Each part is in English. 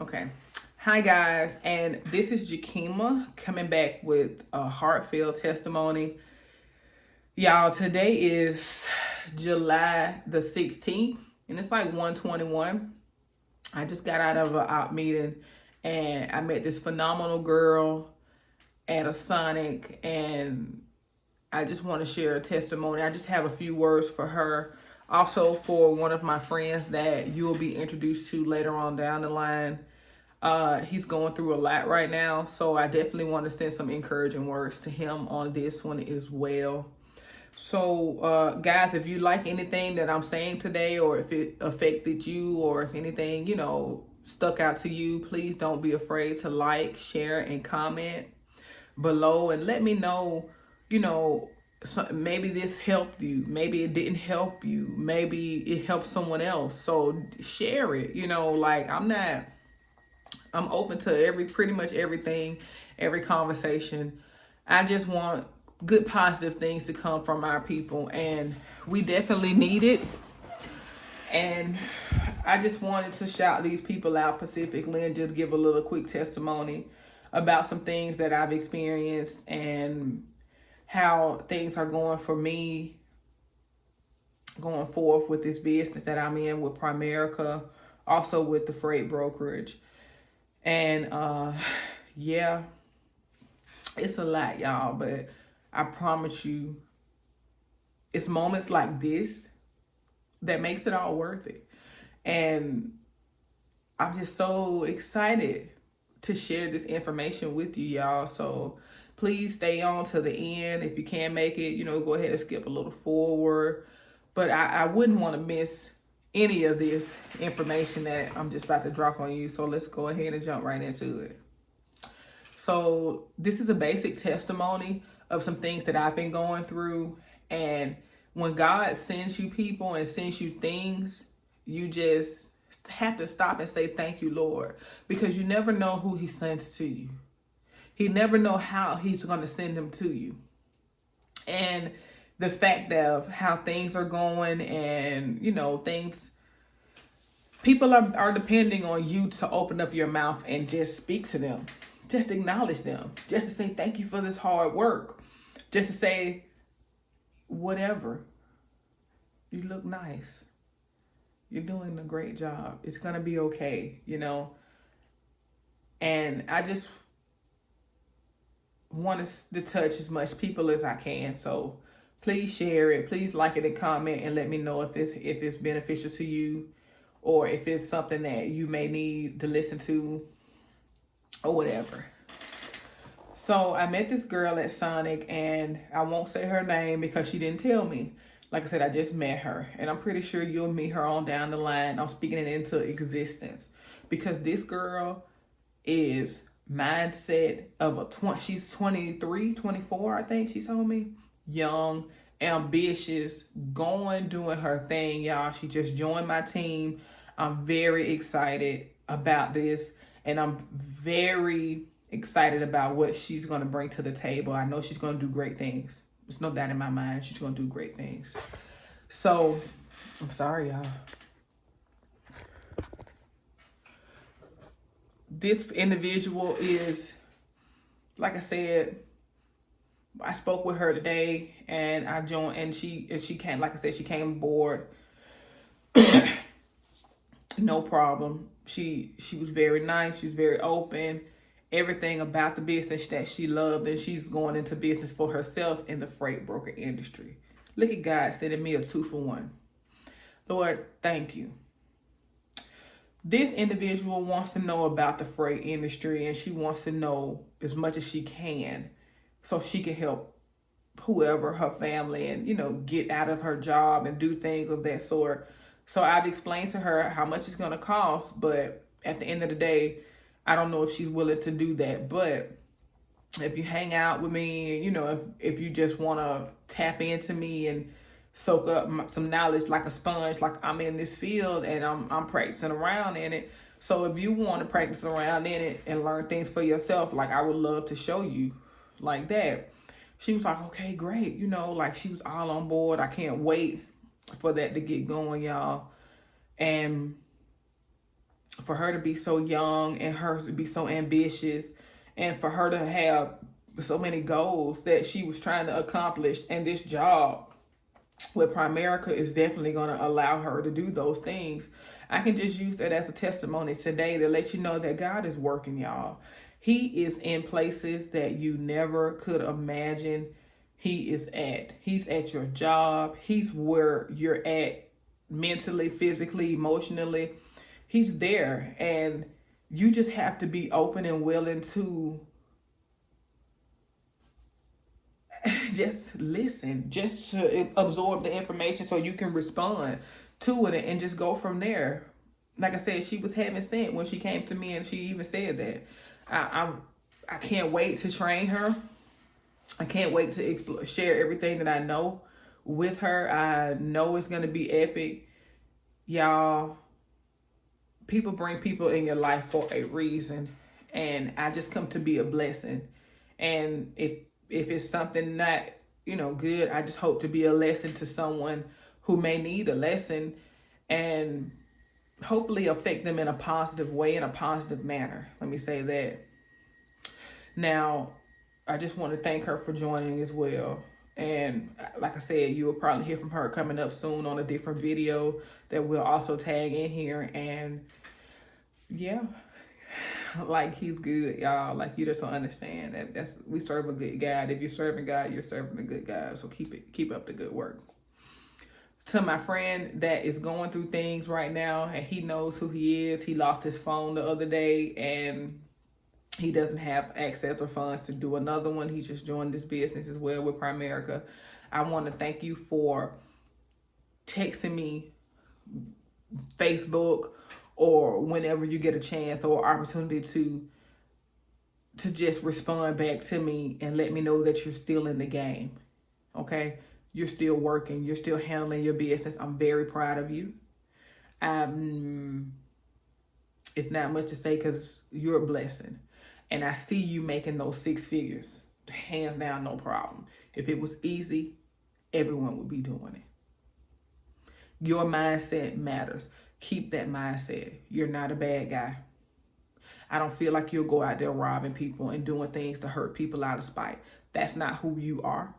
Okay. Hi, guys. And this is Jakima coming back with a heartfelt testimony. Y'all, today is July the 16th, and it's like 1:21. I just got out of an out meeting, and I met this phenomenal girl at a Sonic, and I just want to share a testimony. I just have a few words for her. Also, for one of my friends that you'll be introduced to later on down the line. He's going through a lot right now, so I definitely want to send some encouraging words to him on this one as well. So, guys, if you like anything that I'm saying today, or if it affected you, or if anything, stuck out to you, please don't be afraid to like, share, and comment below and let me know, maybe this helped you, maybe it didn't help you, maybe it helped someone else. So share it, like I'm open to pretty much everything, every conversation. I just want good positive things to come from our people, and we definitely need it. And I just wanted to shout these people out specifically and just give a little quick testimony about some things that I've experienced and how things are going for me going forth with this business that I'm in with Primerica, also with the freight brokerage. And yeah, it's a lot, y'all, but I promise you, it's moments like this that makes it all worth it. And I'm just so excited to share this information with you, y'all. So please stay on to the end. If you can't make it, go ahead and skip a little forward. But I wouldn't want to miss any of this information that I'm just about to drop on you. So let's go ahead and jump right into it. So this is a basic testimony of some things that I've been going through. And when God sends you people and sends you things, you just have to stop and say, thank you, Lord, because you never know who he sends to you. He never know how he's going to send them to you. And the fact of how things are going and, people are depending on you to open up your mouth and just speak to them. Just acknowledge them. Just to say thank you for this hard work. Just to say whatever. You look nice. You're doing a great job. It's going to be okay, And I just want to touch as much people as I can. So please share it. Please like it and comment and let me know if it's beneficial to you, or if it's something that you may need to listen to or whatever. So I met this girl at Sonic, and I won't say her name because she didn't tell me. Like I said, I just met her, and I'm pretty sure you'll meet her on down the line. I'm speaking it into existence because this girl is mindset of she's 23, 24, I think she told me. Young, ambitious, doing her thing, y'all. She just joined my team. I'm very excited about this, and I'm very excited about what she's going to bring to the table. I know she's going to do great things. There's no doubt in my mind she's going to do great things. So, I'm sorry, y'all. This individual is, like I said, I spoke with her today, and I joined, and she came, like I said, she came aboard. No problem. She was very nice. She was very open. Everything about the business that she loved, and she's going into business for herself in the freight broker industry. Look at God sending me a 2-for-1. Lord, thank you. This individual wants to know about the freight industry, and she wants to know as much as she can so she can help whoever, her family, and, get out of her job and do things of that sort. So I've explained to her how much it's going to cost, but at the end of the day, I don't know if she's willing to do that. But if you hang out with me, if you just want to tap into me and soak up some knowledge like a sponge, like I'm in this field and I'm practicing around in it. So if you want to practice around in it and learn things for yourself, like I would love to show you like that. She was like, okay, great. Like she was all on board. I can't wait for that to get going, y'all. And For her to be so young and her to be so ambitious, and for her to have so many goals that she was trying to accomplish, and this job with Primerica is definitely going to allow her to do those things. I can just use that as a testimony today to let you know that God is working, y'all. He is in places that you never could imagine he is at. He's at your job. He's where you're at mentally, physically, emotionally. He's there. And you just have to be open and willing to just listen, just to absorb the information so you can respond to it and just go from there. Like I said, she was heaven sent when she came to me, and she even said that. I can't wait to train her. I can't wait to share everything that I know with her. I know it's going to be epic. Y'all, people bring people in your life for a reason, and I just come to be a blessing. And if it's something not, good, I just hope to be a lesson to someone who may need a lesson, and hopefully affect them in a positive way, in a positive manner. Let me say that. Now, I just want to thank her for joining as well. And like I said, you will probably hear from her coming up soon on a different video that we'll also tag in here. And yeah, like, he's good, y'all. Like, you just don't understand that's we serve a good God. If you're serving God, you're serving a good God. So keep up the good work. To my friend that is going through things right now, and he knows who he is. He lost his phone the other day, and he doesn't have access or funds to do another one. He just joined this business as well with Primerica. I want to thank you for texting me, Facebook, or whenever you get a chance or opportunity to just respond back to me and let me know that you're still in the game. Okay? You're still working. You're still handling your business. I'm very proud of you. It's not much to say because you're a blessing. And I see you making those 6 figures. Hands down, no problem. If it was easy, everyone would be doing it. Your mindset matters. Keep that mindset. You're not a bad guy. I don't feel like you'll go out there robbing people and doing things to hurt people out of spite. That's not who you are.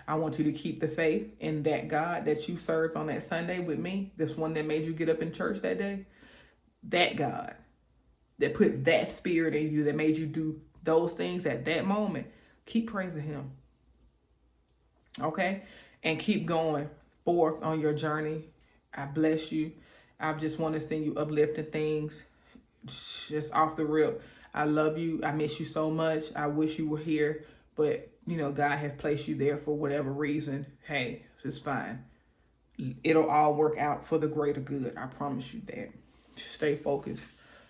I want you to keep the faith in that God that you served on that Sunday with me, this one that made you get up in church that day. That God that put that spirit in you, that made you do those things at that moment, keep praising him. Okay? And keep going forth on your journey. I bless you. I just want to send you uplifting things. Just off the rip. I love you. I miss you so much. I wish you were here. But, God has placed you there for whatever reason. Hey, it's fine. It'll all work out for the greater good. I promise you that. Just stay focused.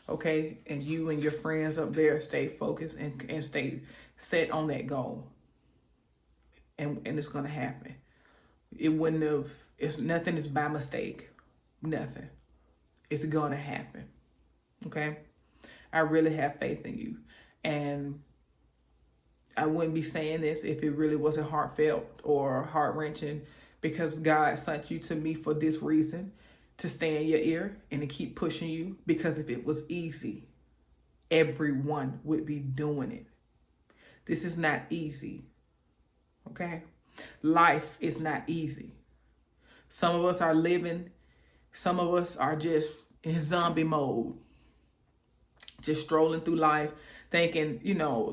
Okay? And you and your friends up there, stay focused and stay set on that goal. And it's going to happen. Nothing is by mistake. Nothing. It's going to happen. Okay? I really have faith in you. And I wouldn't be saying this if it really wasn't heartfelt or heart-wrenching, because God sent you to me for this reason, to stay in your ear and to keep pushing you. Because if it was easy, everyone would be doing it. This is not easy. Okay? Life is not easy. Some of us are living, some of us are just in zombie mode. Just strolling through life, thinking,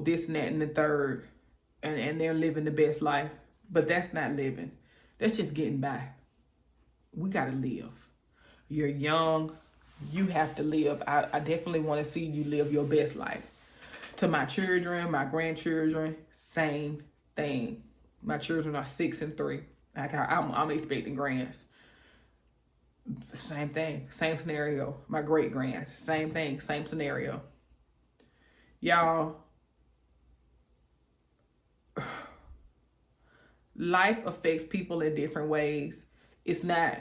this and that and the third, and they're living the best life. But that's not living. That's just getting by. We got to live. You're young. You have to live. I definitely want to see you live your best life. To my children, my grandchildren, same thing. My children are 6 and 3. I'm expecting grands. Same thing, same scenario. My great grand, same thing, same scenario. Y'all, life affects people in different ways. It's not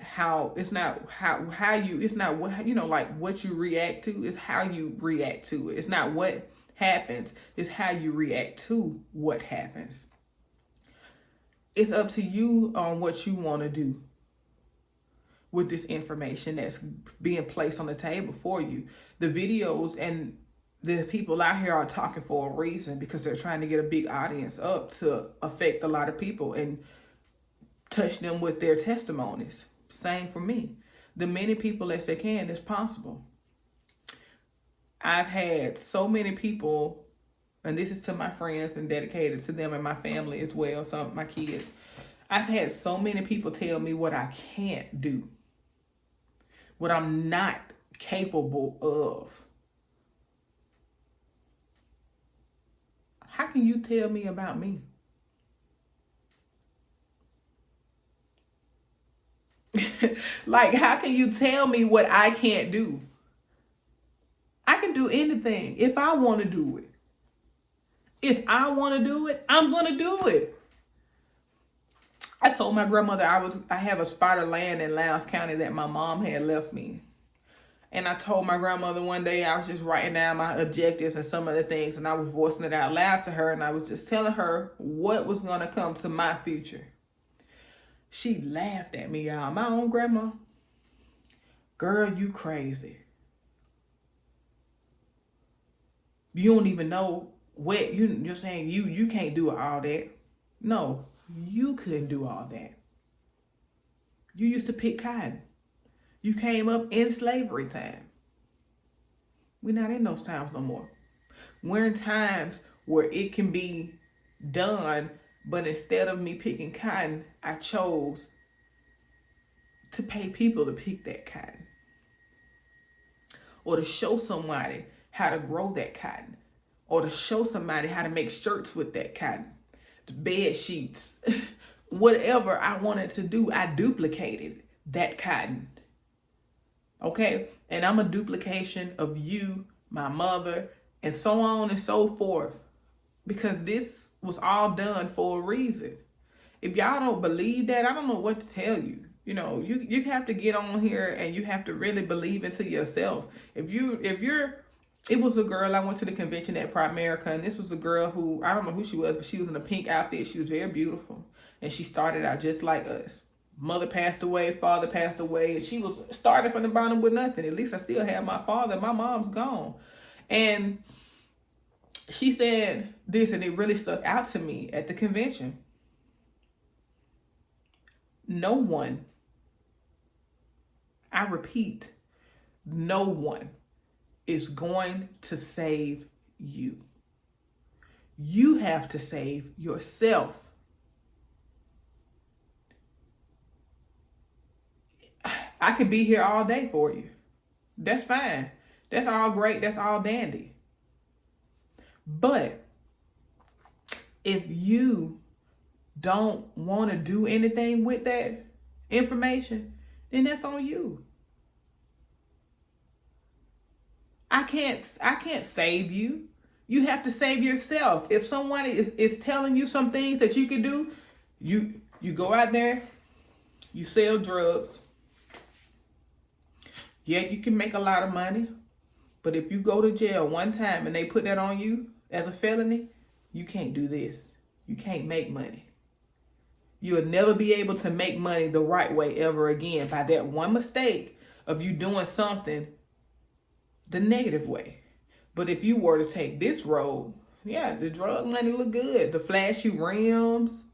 what you react to, it's how you react to it. It's not what happens, it's how you react to what happens. It's up to you on what you want to do. with this information that's being placed on the table for you. The videos and the people out here are talking for a reason, because they're trying to get a big audience up to affect a lot of people and touch them with their testimonies. Same for me. The many people as they can as possible. I've had so many people, and this is to my friends and dedicated to them and my family as well, some of my kids. I've had so many people tell me what I can't do, what I'm not capable of. How can you tell me about me? Like, how can you tell me what I can't do? I can do anything if I want to do it. If I want to do it, I'm going to do it. I told my grandmother I have a spot of land in Lowndes County that my mom had left me. And I told my grandmother one day, I was just writing down my objectives and some of the things, and I was voicing it out loud to her, and I was just telling her what was going to come to my future. She laughed at me, y'all. My own grandma. Girl, you crazy. You don't even know what you're saying. You can't do all that. No, you couldn't do all that. You used to pick cotton. You came up in slavery time. We're not in those times no more. We're in times where it can be done, but instead of me picking cotton, I chose to pay people to pick that cotton, or to show somebody how to grow that cotton, or to show somebody how to make shirts with that cotton, bed sheets, whatever I wanted to do. I duplicated that cotton. Okay? And I'm a duplication of you, my mother, and so on and so forth, because this was all done for a reason. If y'all don't believe that, I don't know what to tell you. You know, you have to get on here and you have to really believe into yourself. It was a girl, I went to the convention at Primerica, and this was a girl who, I don't know who she was, but she was in a pink outfit. She was very beautiful. And she started out just like us. Mother passed away, father passed away, and she was started from the bottom with nothing. At least I still have my father. My mom's gone. And she said this, and it really stuck out to me at the convention. No one, I repeat, no one is going to save you. You have to save yourself. I could be here all day for you. That's fine. That's all great. That's all dandy. But if you don't want to do anything with that information, then that's on you. I can't save you. You have to save yourself. If someone is telling you some things that you can do, you go out there, you sell drugs. Yeah, you can make a lot of money, but if you go to jail one time and they put that on you as a felony, you can't do this. You can't make money. You'll never be able to make money the right way ever again by that one mistake of you doing something the negative way. But if you were to take this road, yeah, the drug money look good. The flashy rims,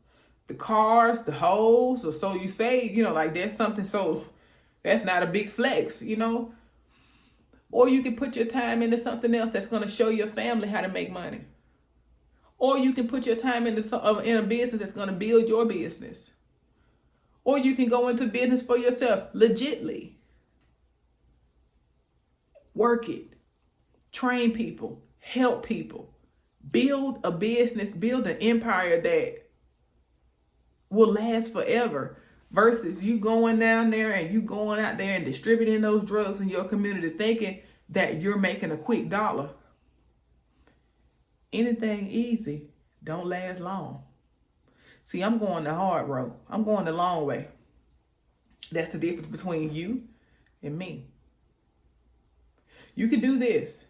the cars, the hoes, or so you say, like that's something, so that's not a big flex, Or you can put your time into something else that's going to show your family how to make money. Or you can put your time in a business that's going to build your business. Or you can go into business for yourself, legitly. Work it. Train people. Help people. Build a business. Build an empire that will last forever. Versus you going down there and you going out there and distributing those drugs in your community thinking that you're making a quick dollar. Anything easy don't last long. See, I'm going the hard road. I'm going the long way. That's the difference between you and me. You can do this,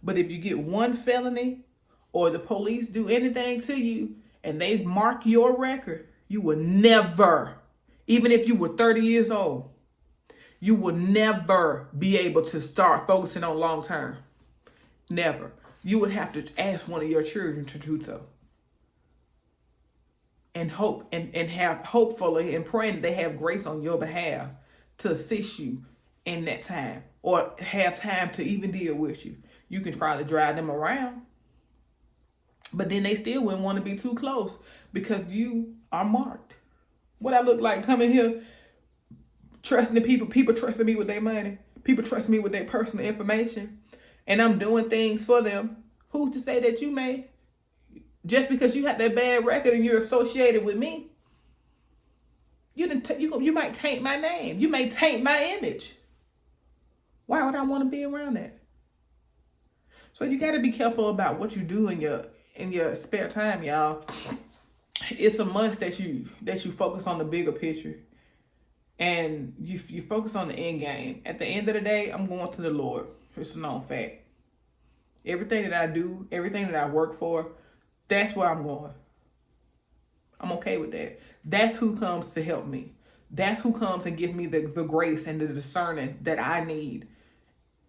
but if you get one felony or the police do anything to you and they mark your record, you will never, even if you were 30 years old, you will never be able to start focusing on long term. Never. You would have to ask one of your children to do so. And hope and have hopefully and praying that they have grace on your behalf to assist you in that time, or have time to even deal with you. You can probably drive them around, but then they still wouldn't want to be too close because you are marked. What I look like coming here, trusting the people trusting me with their money, people trusting me with their personal information, and I'm doing things for them. Who's to say that you may? Just because you had that bad record and you're associated with me, you might taint my name. You may taint my image. Why would I want to be around that? So you got to be careful about what you do in your spare time, y'all. It's a must that you focus on the bigger picture, and you focus on the end game. At the end of the day, I'm going to the Lord. It's a known fact. Everything that I do, everything that I work for, that's where I'm going. I'm okay with that. That's who comes to help me. That's who comes and gives me the grace and the discerning that I need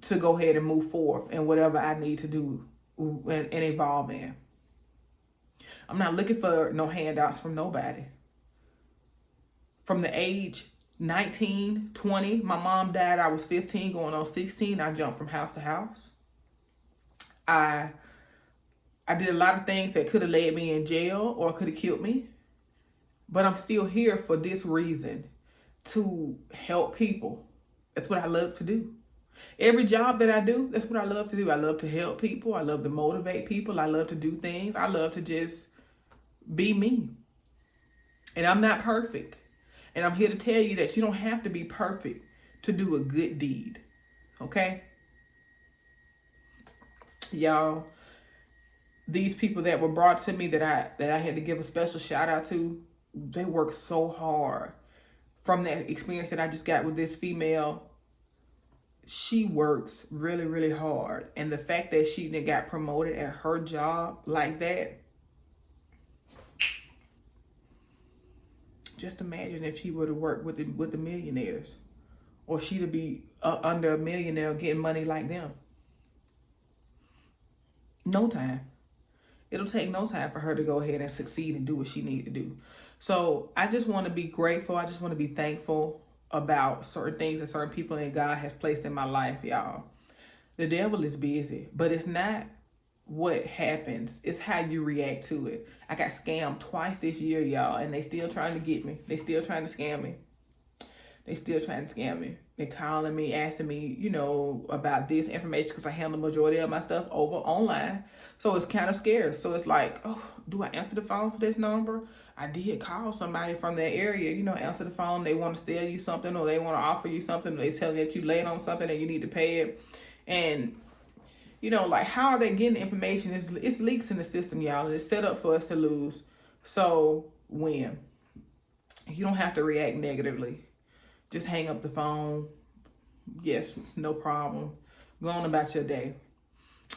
to go ahead and move forth in whatever I need to do and evolve in. I'm not looking for no handouts from nobody. From the age 19, 20, my mom died, I was 15 going on 16. I jumped from house to house. I did a lot of things that could have led me in jail or could have killed me. But I'm still here for this reason, to help people. That's what I love to do. Every job that I do, that's what I love to do. I love to help people. I love to motivate people. I love to do things. I love to just be me. And I'm not perfect. And I'm here to tell you that you don't have to be perfect to do a good deed. Okay? Y'all, these people that were brought to me that I had to give a special shout out to, they work so hard. From that experience that I just got with this female, she works really, really hard. And the fact that she got promoted at her job like that, just imagine if she would have worked with the millionaires, or she'd be under a millionaire getting money like them. No time. It'll take no time for her to go ahead and succeed and do what she needs to do. So I just want to be grateful. I just want to be thankful about certain things and certain people that God has placed in my life, y'all. The devil is busy, but it's not what happens. It's how you react to it. I got scammed twice this year, y'all, and they still trying to get me. They still trying to scam me. They calling me, asking me, about this information, because I handle the majority of my stuff over online. So it's kind of scary. So it's like, oh, do I answer the phone for this number? I did call somebody from that area, answer the phone. They want to sell you something, or they want to offer you something. They tell you that you late on something and you need to pay it. And, how are they getting the information? It's leaks in the system, y'all, and it's set up for us to lose. So when you don't have to react negatively, just hang up the phone. Yes, no problem. Go on about your day.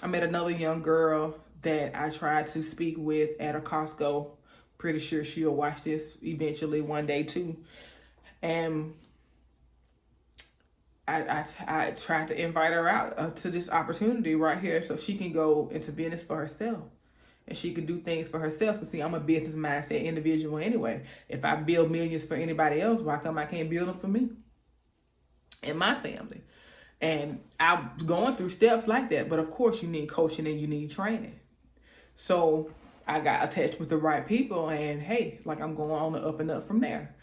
I met another young girl that I tried to speak with at a Costco. Pretty sure she'll watch this eventually one day too. And I tried to invite her out to this opportunity right here so she can go into business for herself. And she could do things for herself. And see, I'm a business mindset individual anyway. If I build millions for anybody else, why come I can't build them for me and my family? And I'm going through steps like that. But of course, you need coaching and you need training. So I got attached with the right people. And hey, I'm going on the up and up from there.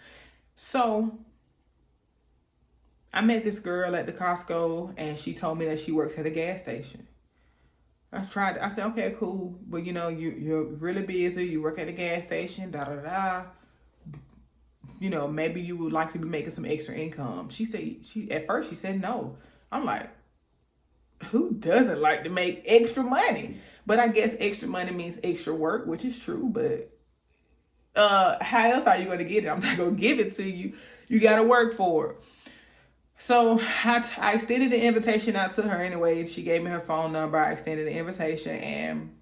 So I met this girl at the Costco, and she told me that she works at a gas station. I said, okay, cool. But you're really busy. You work at a gas station, maybe you would like to be making some extra income. At first she said no. I'm like, who doesn't like to make extra money? But I guess extra money means extra work, which is true. But how else are you going to get it? I'm not going to give it to you. You got to work for it. So I extended the invitation out to her anyway. She gave me her phone number. I extended the invitation, and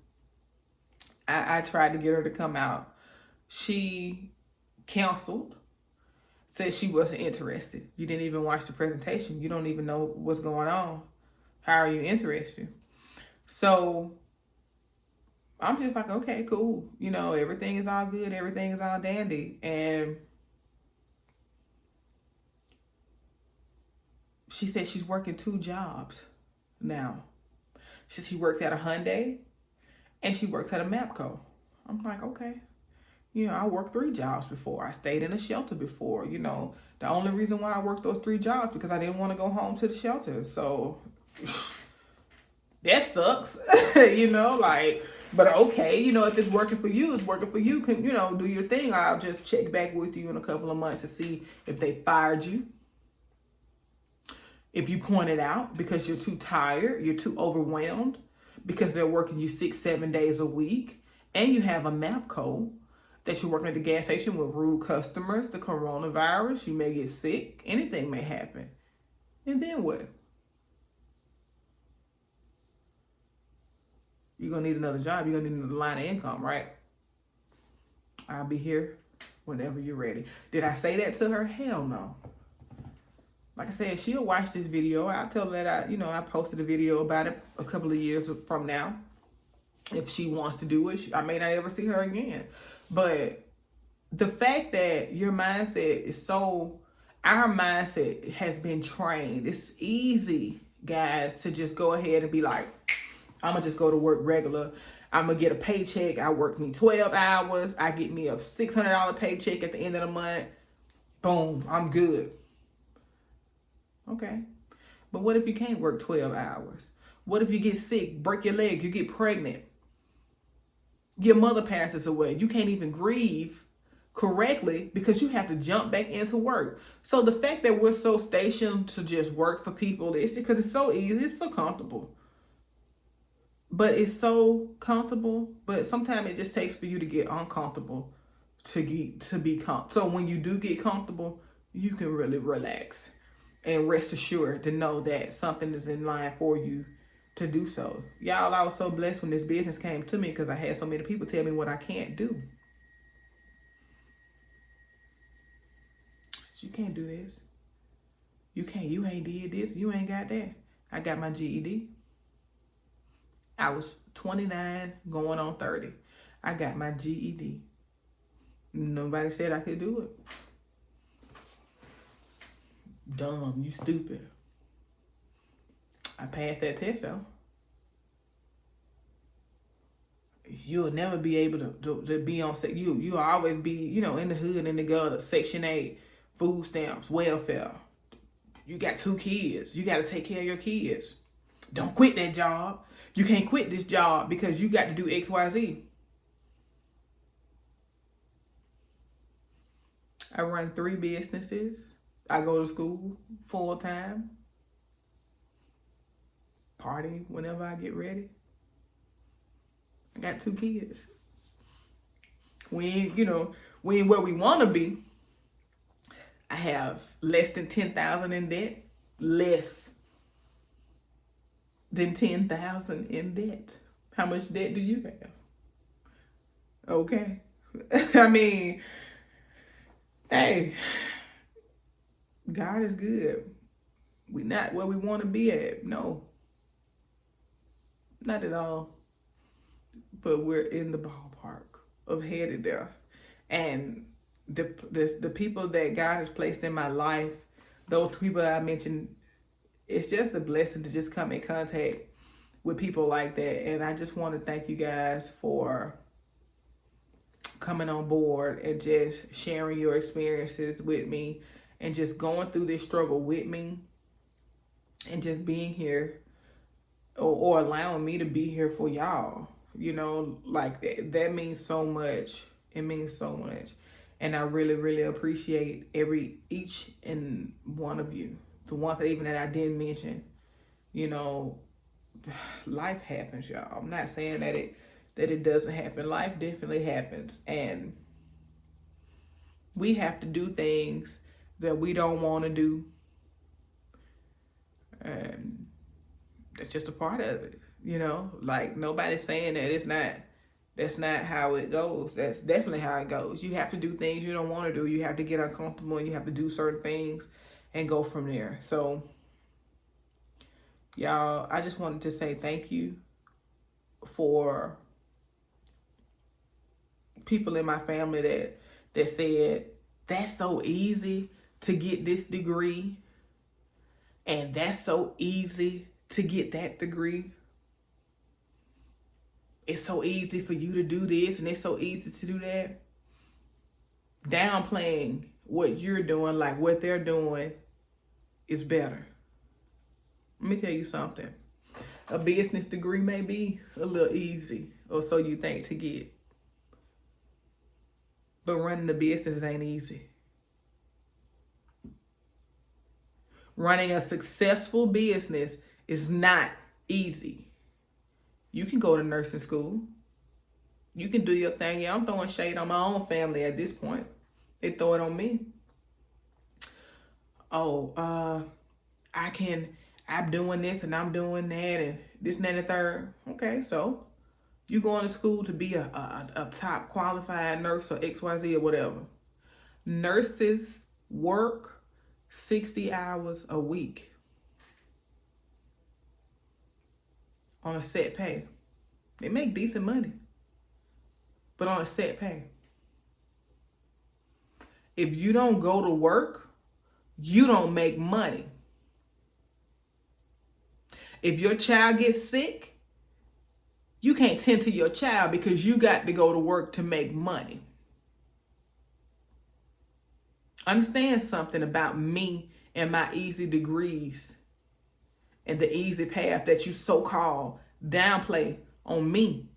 I tried to get her to come out. She canceled. said she wasn't interested. You didn't even watch the presentation. You don't even know what's going on. How are you interested? So I'm just like, okay, cool. You know, everything is all good. Everything is all dandy. And she said she's working 2 jobs now. She works at a Hyundai and she works at a Mapco. I'm like, okay. You know, I worked 3 jobs before. I stayed in a shelter before. You know, the only reason why I worked those 3 jobs because I didn't want to go home to the shelter. So that sucks. You know, like, but okay, you know, if it's working for you, it's working for you. Can, you know, do your thing. I'll just check back with you in a couple of months to see if they fired you. If you point it out because you're too tired, you're too overwhelmed, because they're working you 6-7 days a week, and you have a MAPCO that you're working at the gas station with rude customers, the coronavirus, you may get sick, anything may happen. And then what? You're going to need another job. You're going to need another line of income, right? I'll be here whenever you're ready. Did I say that to her? Hell no. Like I said, she'll watch this video. I'll tell her that I posted a video about it a couple of years from now. If she wants to do it, I may not ever see her again. But the fact that your mindset is our mindset has been trained. It's easy, guys, to just go ahead and be like, I'm going to just go to work regular. I'm going to get a paycheck. I work me 12 hours. I get me a $600 paycheck at the end of the month. Boom, I'm good. Okay. But what if you can't work 12 hours? What if you get sick, break your leg, you get pregnant? Your mother passes away. You can't even grieve correctly because you have to jump back into work. So the fact that we're so stationed to just work for people, it's because it's so easy, it's so comfortable. But it's so comfortable, but sometimes it just takes for you to get uncomfortable to be comfortable. So when you do get comfortable, you can really relax and rest assured to know that something is in line for you to do so. Y'all, I was so blessed when this business came to me because I had so many people tell me what I can't do. You can't do this. You ain't did this. You ain't got that. I got my GED. I was 29 going on 30. I got my GED. Nobody said I could do it. Dumb, you stupid. I passed that test though. You'll never be able to be on, you'll always be, in the hood, in the gutter, Section 8, food stamps, welfare. You got 2 kids. You got to take care of your kids. Don't quit that job. You can't quit this job because you got to do X, Y, Z. I run 3 businesses. I go to school full time. Party whenever I get ready. I got 2 kids. We ain't where we want to be. I have less than $10,000 in debt. Less than $10,000 in debt. How much debt do you have? Okay. I mean, hey, God is good. We not where we want to be at. No. Not at all. But we're in the ballpark of headed there. And the people that God has placed in my life, those people that I mentioned, it's just a blessing to just come in contact with people like that. And I just want to thank you guys for coming on board and just sharing your experiences with me and just going through this struggle with me and just being here or allowing me to be here for y'all. Like that means so much. It means so much. And I really, really appreciate each and one of you. The ones that I didn't mention. Life happens, y'all. I'm not saying that it doesn't happen. Life definitely happens. And we have to do things that we don't want to do. And that's just a part of it. Like nobody's saying that That's not how it goes. That's definitely how it goes. You have to do things you don't want to do. You have to get uncomfortable and you have to do certain things and go from there. So, y'all, I just wanted to say thank you for people in my family that said, that's so easy to get this degree and that's so easy to get that degree. It's so easy for you to do this and it's so easy to do that. Downplaying what you're doing, like what they're doing, is better. Let me tell you something. A business degree may be a little easy, or so you think, to get. But running a business ain't easy. Running a successful business is not easy. You can go to nursing school. You can do your thing. Yeah, I'm throwing shade on my own family at this point. They throw it on me. Oh, I'm doing this and I'm doing that and this and that and the third. Okay, so you going to school to be a top qualified nurse or XYZ or whatever. Nurses work 60 hours a week on a set pay. They make decent money, but on a set pay. If you don't go to work, you don't make money. If your child gets sick, you can't tend to your child because you got to go to work to make money. Understand something about me and my easy degrees and the easy path that you so-called downplay on me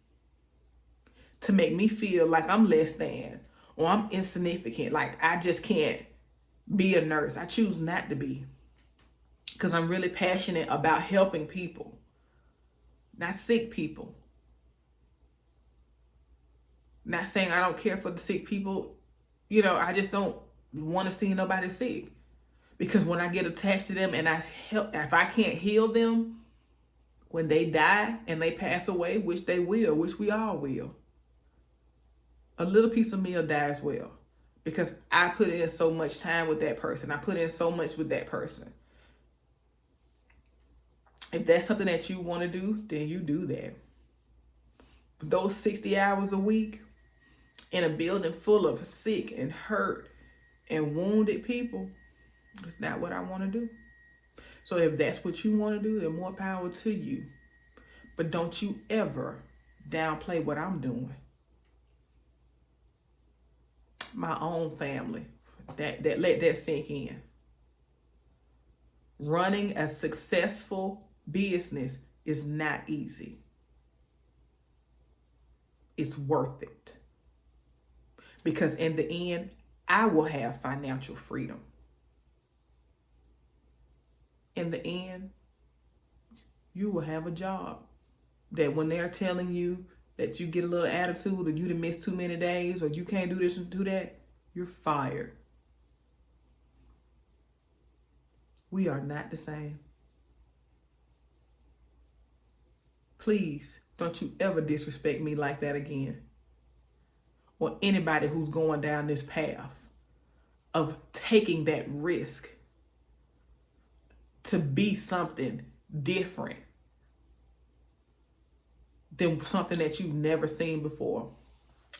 to make me feel like I'm less than or I'm insignificant, like I just can't be a nurse. I choose not to be because I'm really passionate about helping people, not sick people. Not saying I don't care for the sick people. I just don't want to see nobody sick. Because when I get attached to them and if I can't heal them, when they die and they pass away, which they will, which we all will, a little piece of me will die as well. Because I put in so much time with that person. I put in so much with that person. If that's something that you want to do, then you do that. But those 60 hours a week in a building full of sick and hurt and wounded people, it's not what I want to do. So if that's what you want to do, then more power to you. But don't you ever downplay what I'm doing. My own family, that let that sink in. Running a successful business is not easy. It's worth it. Because in the end, I will have financial freedom. In the end, you will have a job that when they're telling you that you get a little attitude or you done missed too many days or you can't do this and do that, you're fired. We are not the same. Please, don't you ever disrespect me like that again. Or anybody who's going down this path of taking that risk to be something different than something that you've never seen before.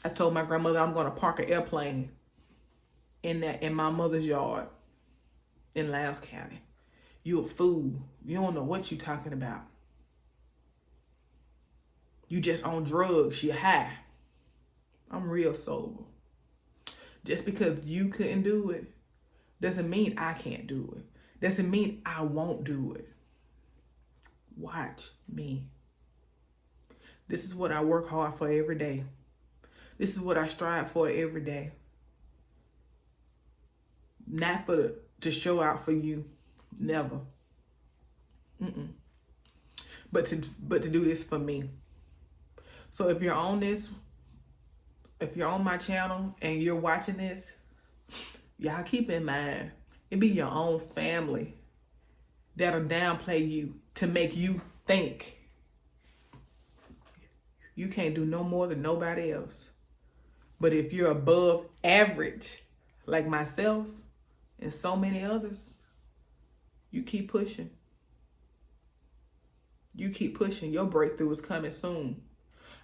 I told my grandmother I'm going to park an airplane in my mother's yard in Lowndes County. You a fool. You don't know what you talking about. You just on drugs. You high. I'm real sober. Just because you couldn't do it doesn't mean I can't do it. Doesn't mean I won't do it. Watch me. This is what I work hard for every day. This is what I strive for every day. Not to show out for you. Never. But to do this for me. So if you're on my channel and you're watching this, y'all keep in mind, it be your own family that'll downplay you to make you think You can't do no more than nobody else. But if you're above average, like myself and so many others, you keep pushing. You keep pushing. Your breakthrough is coming soon.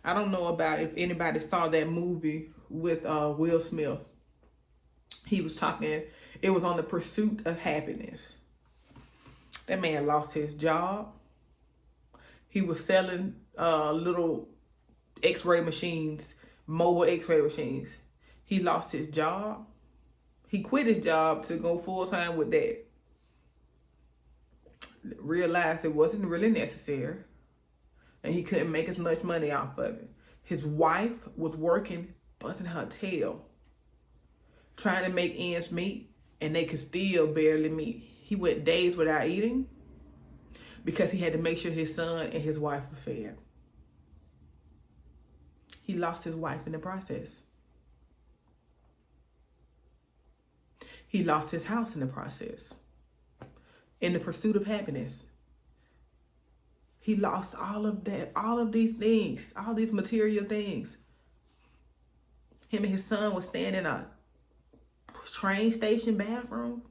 I don't know about if anybody saw that movie with Will Smith. He was talking, it was on the pursuit of happiness. That man lost his job. He was selling little x-ray machines, mobile x-ray machines. He lost his job. He quit his job to go full-time with that. Realized it wasn't really necessary. And he couldn't make as much money off of it. His wife was working, busting her tail, trying to make ends meet, and they could still barely meet. He went days without eating because he had to make sure his son and his wife were fed. He lost his wife in the process. He lost his house in the process. In the pursuit of happiness. He lost all of that, all of these things, all these material things. Him and his son was staying in a train station bathroom,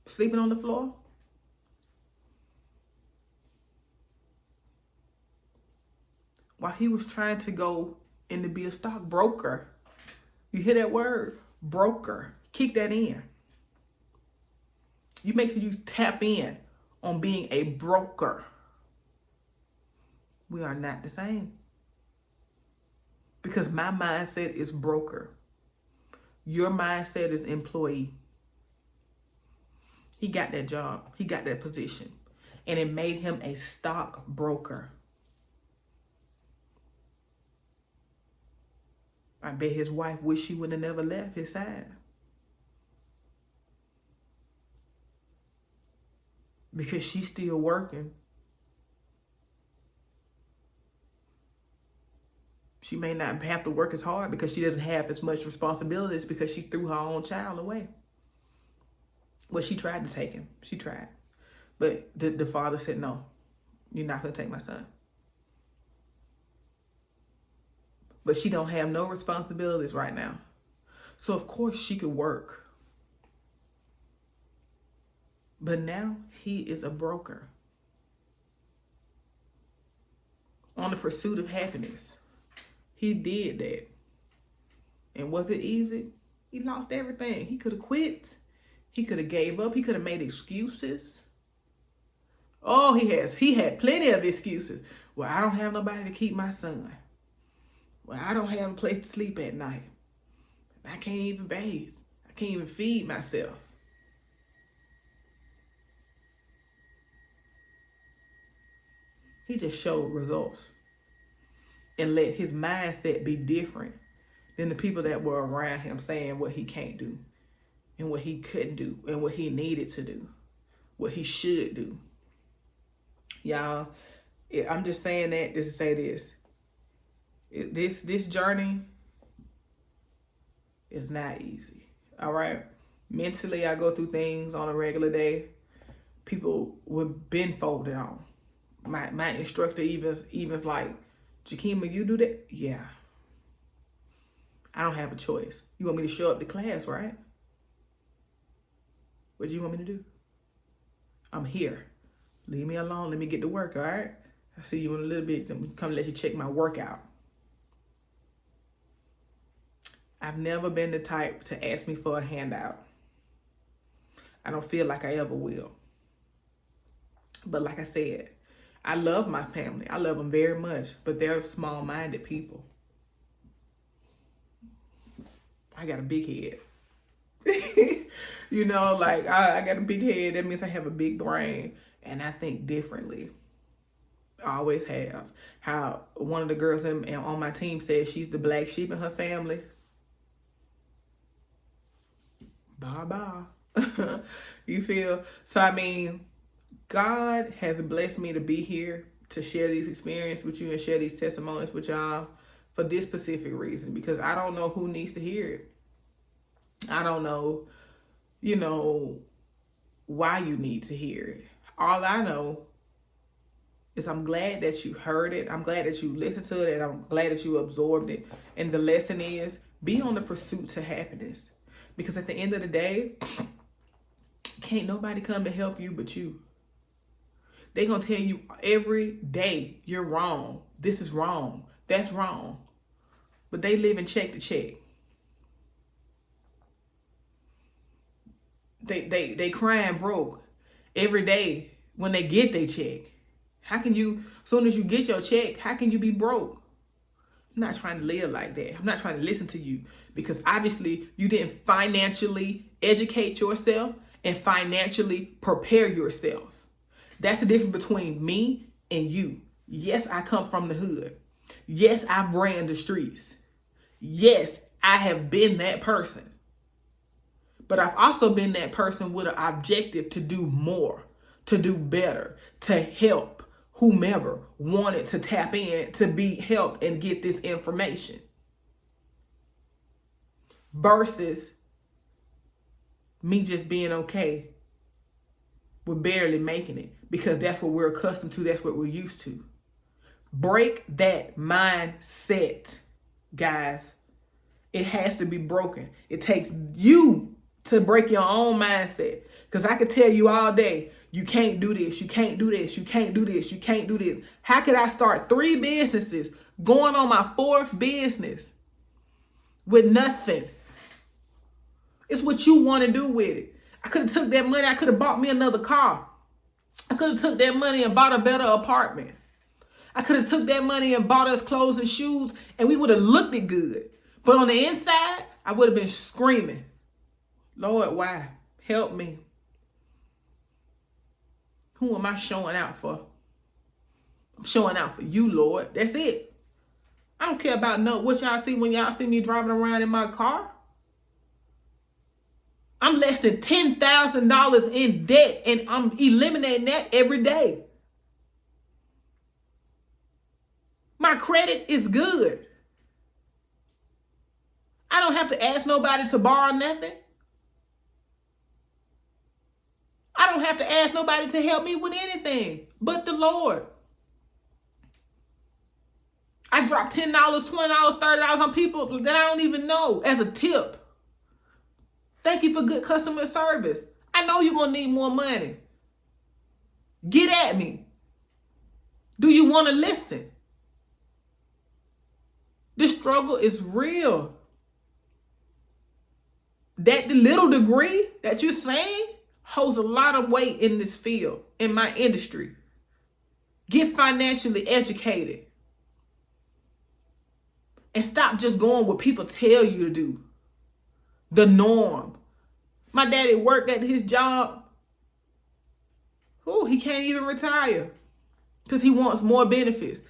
sleeping on the floor. While he was trying to go in to be a stockbroker. You hear that word? Broker. Kick that in. You make sure you tap in on being a broker. We are not the same. Because my mindset is broker. Your mindset is employee. He got that job. He got that position. And it made him a stockbroker. I bet his wife wished she would have never left his side. Because she's still working. She may not have to work as hard because she doesn't have as much responsibilities because she threw her own child away. Well, she tried to take him. She tried. But the father said, no, you're not going to take my son. But she don't have no responsibilities right now. So, of course, she could work. But now he is a broker. On the pursuit of happiness. He did that. And was it easy? He lost everything. He could have quit. He could have gave up. He could have made excuses. Oh, he had plenty of excuses. Well, I don't have nobody to keep my son. Well, I don't have a place to sleep at night. I can't even bathe. I can't even feed myself. He just showed results and let his mindset be different than the people that were around him saying what he can't do and what he couldn't do and what he needed to do, what he should do. Y'all, I'm just saying that just to say this. This journey is not easy. All right. Mentally, I go through things on a regular day. People would been folded on. My instructor even like, Jakima, you do that? Yeah. I don't have a choice. You want me to show up to class, right? What do you want me to do? I'm here. Leave me alone. Let me get to work, all right? I'll see you in a little bit. I'm come let you check my workout. I've never been the type to ask me for a handout. I don't feel like I ever will. But like I said, I love my family. I love them very much, but they're small-minded people. I got a big head. You know, like I got a big head. That means I have a big brain and I think differently. I always have. How one of the girls on my team says she's the black sheep in her family. Bye-bye. You feel? So, I mean, God has blessed me to be here to share these experiences with you and share these testimonies with y'all for this specific reason, because I don't know who needs to hear it. I don't know, you know, why you need to hear it. All I know is I'm glad that you heard it. I'm glad that you listened to it, and I'm glad that you absorbed it. And the lesson is, be on the pursuit to happiness. Because at the end of the day, can't nobody come to help you but you. They're going to tell you every day, you're wrong. This is wrong. That's wrong. But they live in check to check. They crying broke every day when they get their check. How can you, as soon as you get your check, how can you be broke? I'm not trying to live like that. I'm not trying to listen to you, because obviously you didn't financially educate yourself and financially prepare yourself. That's the difference between me and you. Yes, I come from the hood. Yes, I ran the streets. Yes, I have been that person. But I've also been that person with an objective to do more, to do better, to help whomever wanted to tap in to be helped and get this information. Versus me just being okay with barely making it, because that's what we're accustomed to. That's what we're used to. Break that mindset, guys. It has to be broken. It takes you to break your own mindset. Because I could tell you all day, you can't do this, you can't do this, you can't do this, you can't do this. How could I start 3 businesses, going on my 4th business with nothing? It's what you want to do with it. I could have took that money, I could have bought me another car. I could have took that money and bought a better apartment. I could have took that money and bought us clothes and shoes, and we would have looked it good. But on the inside, I would have been screaming, Lord, why? Help me. Who am I showing out for? I'm showing out for you, Lord. That's it. I don't care about what y'all see when y'all see me driving around in my car. I'm less than $10,000 in debt, and I'm eliminating that every day. My credit is good. I don't have to ask nobody to borrow nothing. I don't have to ask nobody to help me with anything but the Lord. I drop $10, $20, $30 on people that I don't even know as a tip. Thank you for good customer service. I know you're going to need more money. Get at me. Do you want to listen? The struggle is real. That the little degree that you're saying holds a lot of weight in this field, in my industry. Get financially educated. And stop just going what people tell you to do. The norm. My daddy worked at his job. He can't even retire because he wants more benefits.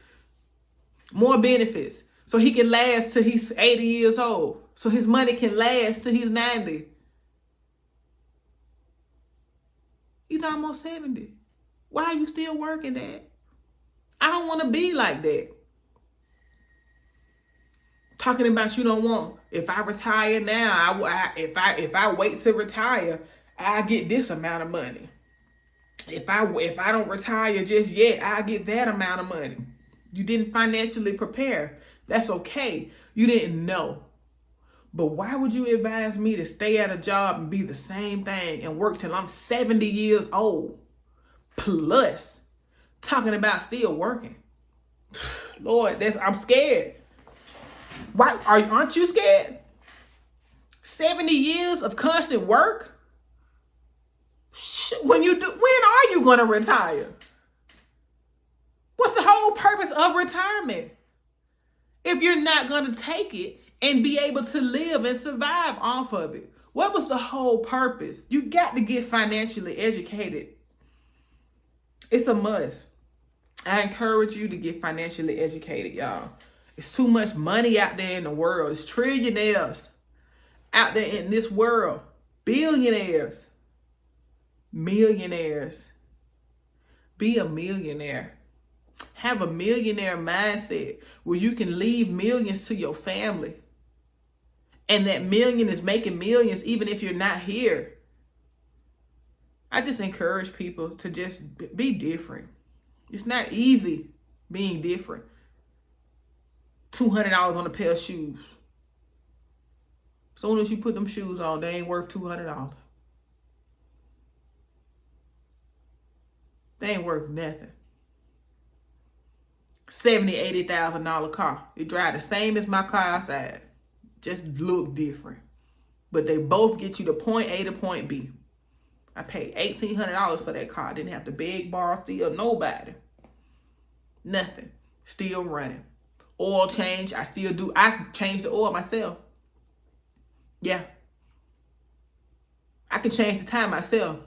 More benefits. So he can last till he's 80 years old. So his money can last till he's 90. He's almost 70. Why are you still working, Dad? I don't want to be like that. Talking about you don't want, if I retire now, if I wait to retire, I get this amount of money. If I don't retire just yet, I get that amount of money. You didn't financially prepare. That's okay. You didn't know. But why would you advise me to stay at a job and be the same thing and work till I'm 70 years old? Plus, talking about still working. Lord, I'm scared. Why aren't you scared? 70 years of constant work? When are you going to retire? What's the whole purpose of retirement? If you're not going to take it and be able to live and survive off of it, what was the whole purpose? You got to get financially educated. It's a must. I encourage you to get financially educated, y'all. It's too much money out there in the world. It's trillionaires out there in this world. Billionaires. Millionaires. Be a millionaire. Have a millionaire mindset where you can leave millions to your family. And that million is making millions even if you're not here. I just encourage people to just be different. It's not easy being different. $200 on a pair of shoes. Soon as you put them shoes on, they ain't worth $200. They ain't worth nothing. $70,000, $80,000 car. It drive the same as my car outside. Just look different. But they both get you to point A to point B. I paid $1,800 for that car. I didn't have to beg, borrow, steal, nobody. Nothing. Still running. Oil change, I still do. I change the oil myself. Yeah. I can change the time myself.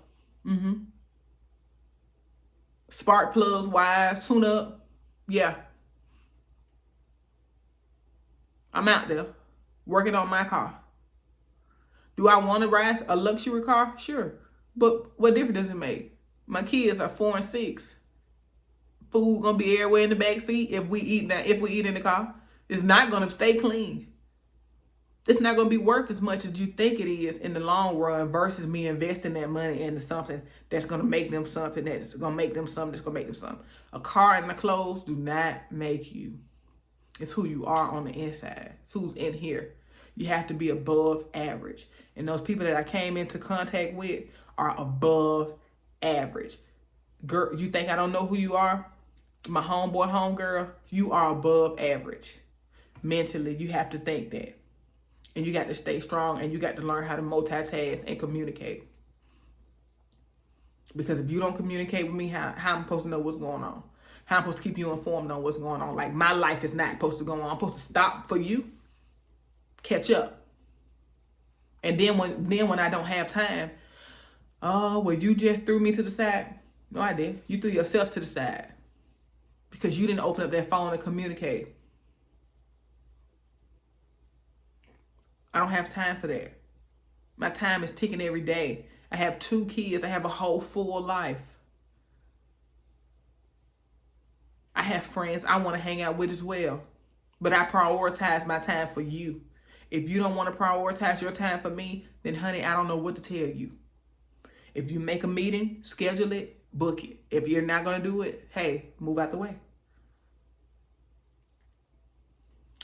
Spark plugs, wires, tune up. Yeah. I'm out there working on my car. Do I want to ride a luxury car? Sure. But what difference does it make? My kids are 4 and 6. Food gonna be everywhere in the back seat if we eat in the car. It's not gonna stay clean. It's not gonna be worth as much as you think it is in the long run versus me investing that money into something that's gonna make them something that's gonna make them something that's gonna make them something. A car and the clothes do not make you. It's who you are on the inside. It's who's in here. You have to be above average. And those people that I came into contact with are above average. Girl, you think I don't know who you are? My homeboy, homegirl, you are above average. Mentally, you have to think that. And you got to stay strong and you got to learn how to multitask and communicate. Because if you don't communicate with me, how I'm supposed to know what's going on? How I'm supposed to keep you informed on what's going on? Like, my life is not supposed to go on. I'm supposed to stop for you, catch up. And then when I don't have time, oh, well, you just threw me to the side. No, I didn't. You threw yourself to the side because you didn't open up that phone and communicate. I don't have time for that. My time is ticking every day. I have 2 kids. I have a whole full life. I have friends I want to hang out with as well. But I prioritize my time for you. If you don't want to prioritize your time for me, then honey, I don't know what to tell you. If you make a meeting, schedule it, book it. If you're not going to do it, hey, move out the way.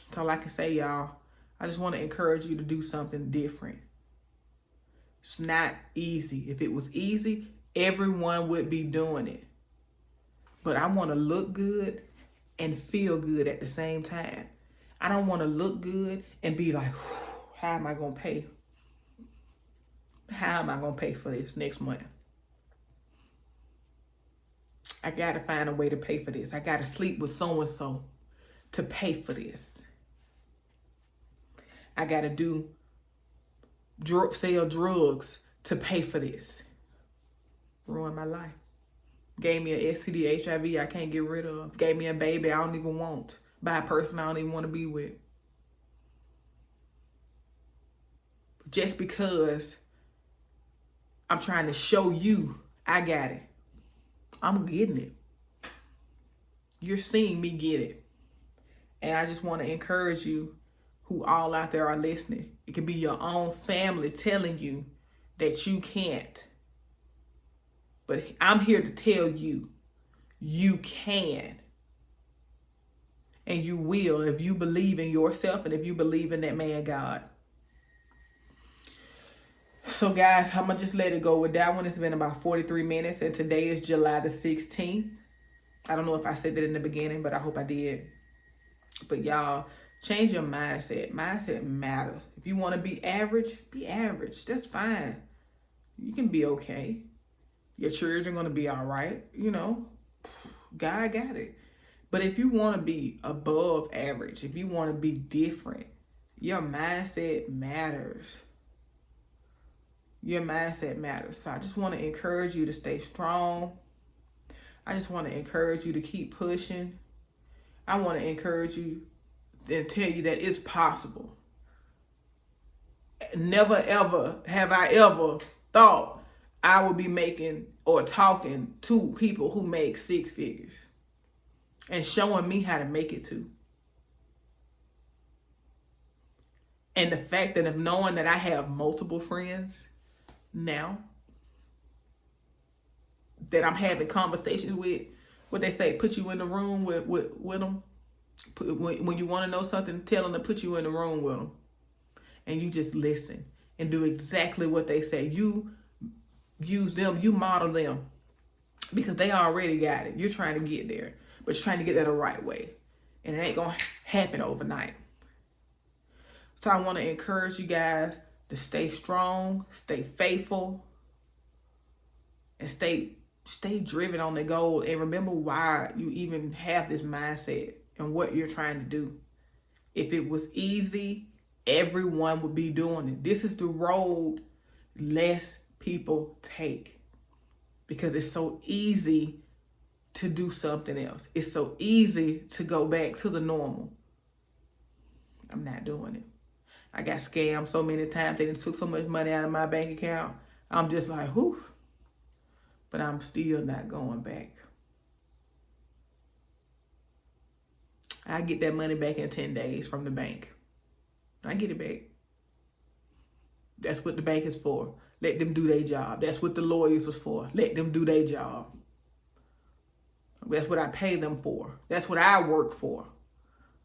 That's all I can say, y'all. I just want to encourage you to do something different. It's not easy. If it was easy, everyone would be doing it. But I want to look good and feel good at the same time. I don't want to look good and be like, how am I going to pay? How am I going to pay for this next month? I got to find a way to pay for this. I got to sleep with so-and-so to pay for this. I got to sell drugs to pay for this. Ruined my life. Gave me an STD, HIV I can't get rid of. Gave me a baby I don't even want. By a person I don't even want to be with. Just because I'm trying to show you I got it. I'm getting it. You're seeing me get it. And I just want to encourage you who all out there are listening. It could be your own family telling you that you can't. But I'm here to tell you, you can. And you will if you believe in yourself and if you believe in that man God. So guys, I'm going to just let it go with that one. It's been about 43 minutes and today is July the 16th. I don't know if I said that in the beginning, but I hope I did. But y'all, change your mindset. Mindset matters. If you want to be average, be average. That's fine. You can be okay. Your children are going to be all right. You know, God got it. But if you want to be above average, if you want to be different, your mindset matters. Your mindset matters. So I just want to encourage you to stay strong. I just want to encourage you to keep pushing. I want to encourage you and tell you that it's possible. Never ever have I ever thought I would be making or talking to people who make 6 figures and showing me how to make it too. And the fact that of knowing that I have multiple friends now that I'm having conversations with What they say, put you in the room with them. When you want to know something, tell them to put you in the room with them. And you just listen and do exactly what they say. You use them, you model them, because they already got it. You're trying to get there, but you're trying to get there the right way. And it ain't going to happen overnight. So I want to encourage you guys to stay strong, stay faithful, and stay driven on the goal. And remember why you even have this mindset and what you're trying to do. If it was easy, everyone would be doing it. This is the road less people take, because it's so easy to do something else. It's so easy to go back to the normal. I'm not doing it. I got scammed so many times. They took so much money out of my bank account. I'm just like, whew. But I'm still not going back. I get that money back in 10 days from the bank. I get it back. That's what the bank is for. Let them do their job. That's what the lawyers was for. Let them do their job. That's what I pay them for. That's what I work for.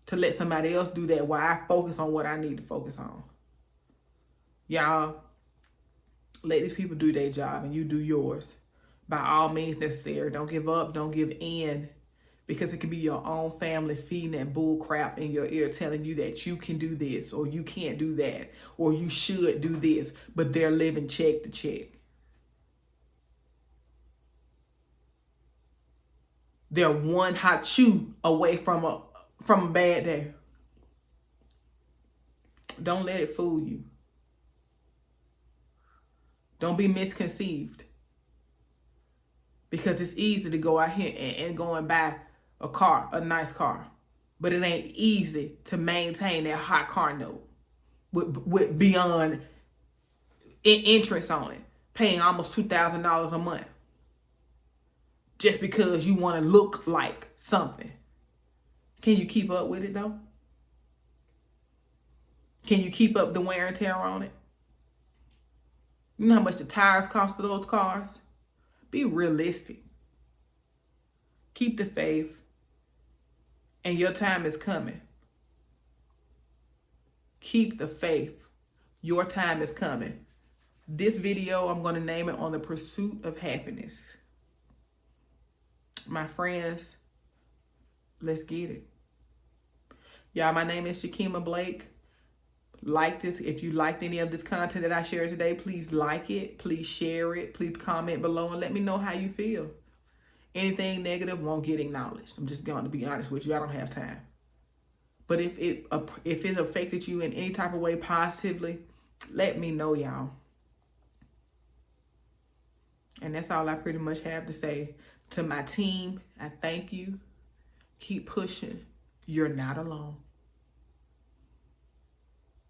To let somebody else do that while I focus on what I need to focus on. Y'all, let these people do their job and you do yours. By all means necessary. Don't give up. Don't give in. Because it could be your own family feeding that bull crap in your ear, telling you that you can do this or you can't do that or you should do this, but they're living check to check. They're one hot chew away from a bad day. Don't let it fool you. Don't be misconceived. Because it's easy to go out here and go and buy a car, a nice car. But it ain't easy to maintain that hot car note with beyond interest on it, paying almost $2,000 a month. Just because you want to look like something. Can you keep up with it though? Can you keep up the wear and tear on it? You know how much the tires cost for those cars? Be realistic. Keep the faith. And your time is coming. Keep the faith. Your time is coming. This video, I'm going to name it On the Pursuit of Happiness. My friends, let's get it. Y'all, my name is Shakima Blake. Like this. If you liked any of this content that I shared today, please like it. Please share it. Please comment below and let me know how you feel. Anything negative won't get acknowledged. I'm just going to be honest with you. I don't have time. But if it affected you in any type of way positively, let me know, y'all. And that's all I pretty much have to say. To my team, I thank you. Keep pushing. You're not alone.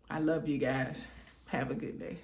I love you guys. Have a good day.